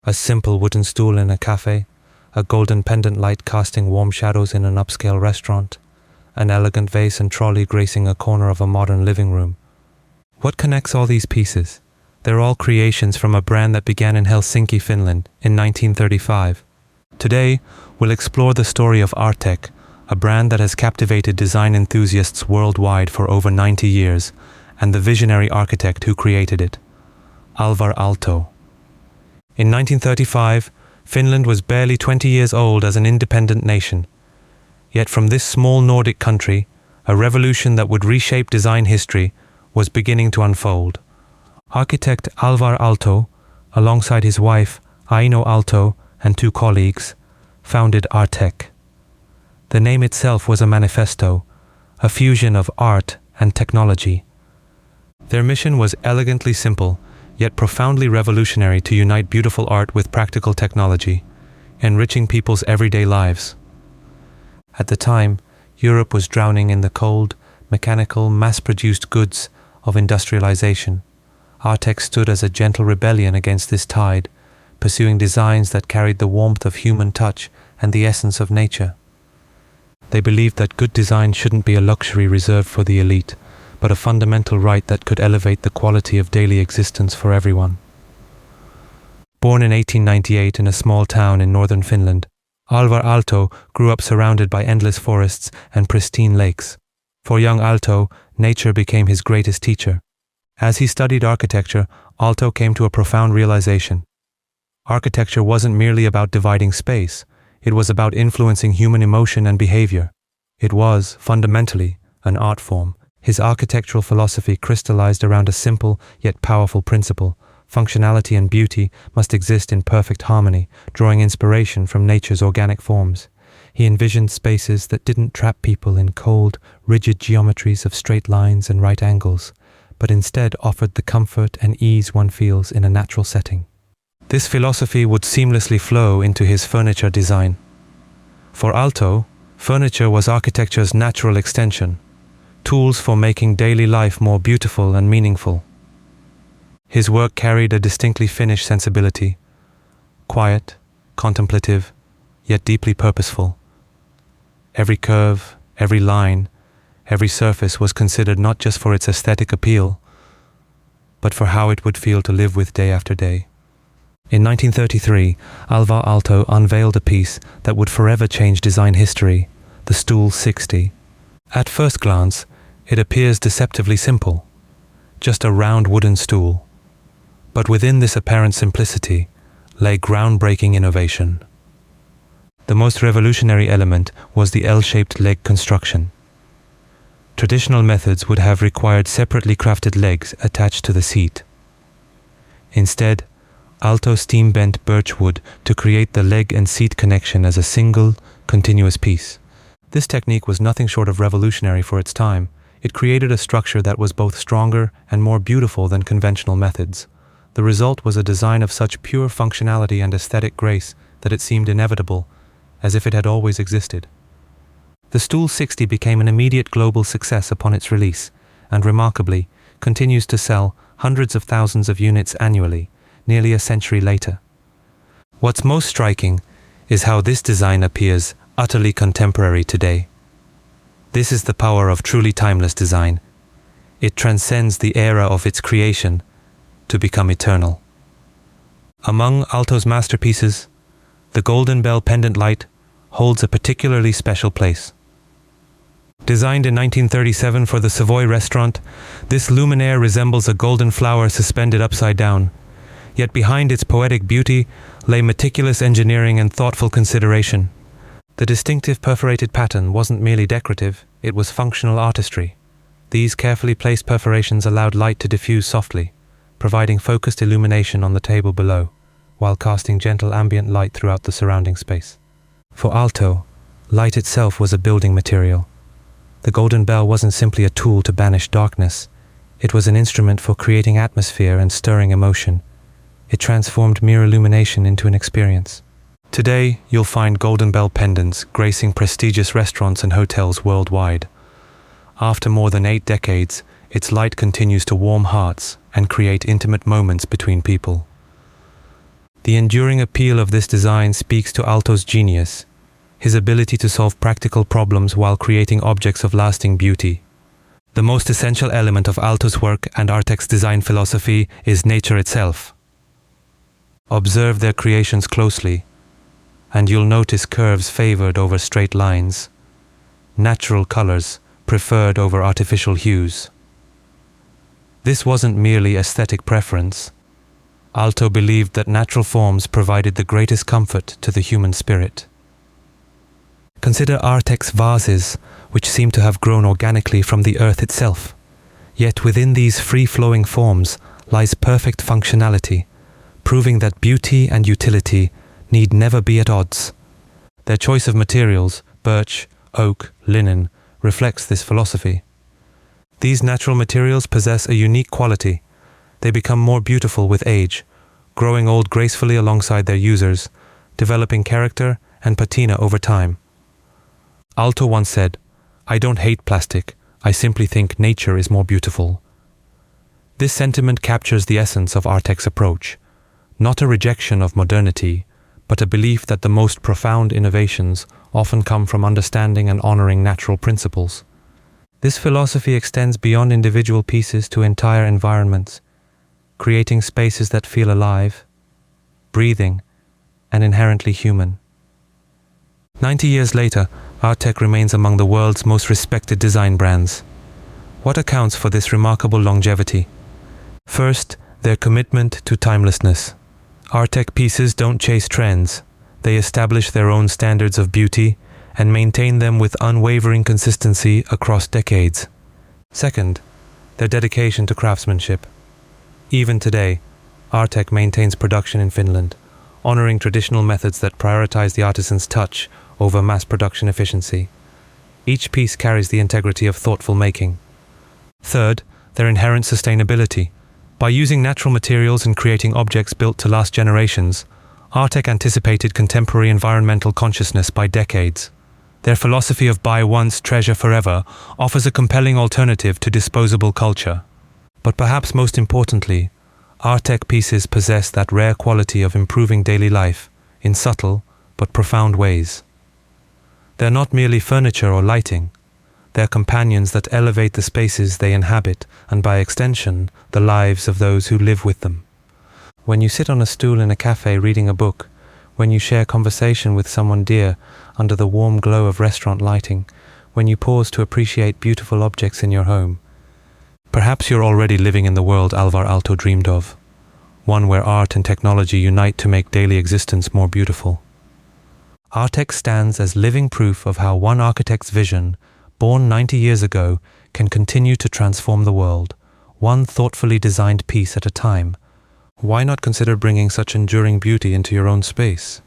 A simple wooden stool in a cafe, a golden pendant light casting warm shadows in an upscale restaurant, an elegant vase and trolley gracing a corner of a modern living room. What connects all these pieces? They're all creations from a brand that began in Helsinki, Finland in 1935. Today, we'll explore the story of Artek, a brand that has captivated design enthusiasts worldwide for over 90 years, and the visionary architect who created it, Alvar Aalto. In 1935, Finland was barely 20 years old as an independent nation. Yet from this small Nordic country, a revolution that would reshape design history was beginning to unfold. Architect Alvar Aalto, alongside his wife Aino Aalto and two colleagues, founded Artek. The name itself was a manifesto, a fusion of art and technology. Their mission was elegantly simple, yet profoundly revolutionary: to unite beautiful art with practical technology, enriching people's everyday lives. At the time, Europe was drowning in the cold, mechanical, mass-produced goods of industrialization. Artek stood as a gentle rebellion against this tide, pursuing designs that carried the warmth of human touch and the essence of nature. They believed that good design shouldn't be a luxury reserved for the elite, but a fundamental right that could elevate the quality of daily existence for everyone. Born in 1898 in a small town in northern Finland, Alvar Aalto grew up surrounded by endless forests and pristine lakes. For young Aalto, nature became his greatest teacher. As he studied architecture, Aalto came to a profound realization. Architecture wasn't merely about dividing space, it was about influencing human emotion and behavior. It was, fundamentally, an art form. His architectural philosophy crystallized around a simple yet powerful principle: functionality and beauty must exist in perfect harmony, drawing inspiration from nature's organic forms. He envisioned spaces that didn't trap people in cold, rigid geometries of straight lines and right angles, but instead offered the comfort and ease one feels in a natural setting. This philosophy would seamlessly flow into his furniture design. For Aalto, furniture was architecture's natural extension, tools for making daily life more beautiful and meaningful. His work carried a distinctly Finnish sensibility, quiet, contemplative, yet deeply purposeful. Every curve, every line, every surface was considered not just for its aesthetic appeal, but for how it would feel to live with day after day. In 1933, Alvar Aalto unveiled a piece that would forever change design history, the Stool 60. At first glance, it appears deceptively simple, just a round wooden stool. But within this apparent simplicity lay groundbreaking innovation. The most revolutionary element was the L-shaped leg construction. Traditional methods would have required separately crafted legs attached to the seat. Instead, Aalto steam-bent birch wood to create the leg and seat connection as a single, continuous piece. This technique was nothing short of revolutionary for its time. It created a structure that was both stronger and more beautiful than conventional methods. The result was a design of such pure functionality and aesthetic grace that it seemed inevitable, as if it had always existed. The Stool 60 became an immediate global success upon its release, and remarkably, continues to sell hundreds of thousands of units annually, nearly a century later. What's most striking is how this design appears utterly contemporary today. This is the power of truly timeless design. It transcends the era of its creation to become eternal. Among Aalto's masterpieces, the Golden Bell pendant light holds a particularly special place. Designed in 1937 for the Savoy restaurant, this luminaire resembles a golden flower suspended upside down. Yet behind its poetic beauty lay meticulous engineering and thoughtful consideration. The distinctive perforated pattern wasn't merely decorative, it was functional artistry. These carefully placed perforations allowed light to diffuse softly, providing focused illumination on the table below, while casting gentle ambient light throughout the surrounding space. For Aalto, light itself was a building material. The golden bell wasn't simply a tool to banish darkness, it was an instrument for creating atmosphere and stirring emotion. It transformed mere illumination into an experience. Today, you'll find golden bell pendants gracing prestigious restaurants and hotels worldwide. After more than 8 decades, its light continues to warm hearts and create intimate moments between people. The enduring appeal of this design speaks to Aalto's genius, his ability to solve practical problems while creating objects of lasting beauty. The most essential element of Aalto's work and Artek's design philosophy is nature itself. Observe their creations closely, and you'll notice curves favored over straight lines, natural colors preferred over artificial hues. This wasn't merely aesthetic preference. Aalto believed that natural forms provided the greatest comfort to the human spirit. Consider Artek's vases, which seem to have grown organically from the earth itself. Yet within these free-flowing forms lies perfect functionality, proving that beauty and utility need never be at odds. Their choice of materials, birch, oak, linen, reflects this philosophy. These natural materials possess a unique quality. They become more beautiful with age, growing old gracefully alongside their users, developing character and patina over time. Aalto once said, "I don't hate plastic, I simply think nature is more beautiful." This sentiment captures the essence of Artek's approach, not a rejection of modernity, but a belief that the most profound innovations often come from understanding and honoring natural principles. This philosophy extends beyond individual pieces to entire environments, creating spaces that feel alive, breathing, and inherently human. 90 years later, Artek remains among the world's most respected design brands. What accounts for this remarkable longevity? First, their commitment to timelessness. Artek pieces don't chase trends. They establish their own standards of beauty and maintain them with unwavering consistency across decades. Second, their dedication to craftsmanship. Even today, Artek maintains production in Finland, honoring traditional methods that prioritize the artisan's touch over mass production efficiency. Each piece carries the integrity of thoughtful making. Third, their inherent sustainability. By using natural materials and creating objects built to last generations, Artek anticipated contemporary environmental consciousness by decades. Their philosophy of buy once, treasure forever offers a compelling alternative to disposable culture. But perhaps most importantly, Artek pieces possess that rare quality of improving daily life in subtle but profound ways. They're not merely furniture or lighting. They're companions that elevate the spaces they inhabit and, by extension, the lives of those who live with them. When you sit on a stool in a cafe reading a book, when you share conversation with someone dear under the warm glow of restaurant lighting, when you pause to appreciate beautiful objects in your home, perhaps you're already living in the world Alvar Aalto dreamed of, one where art and technology unite to make daily existence more beautiful. Artek stands as living proof of how one architect's vision, born 90 years ago, can continue to transform the world, one thoughtfully designed piece at a time. Why not consider bringing such enduring beauty into your own space?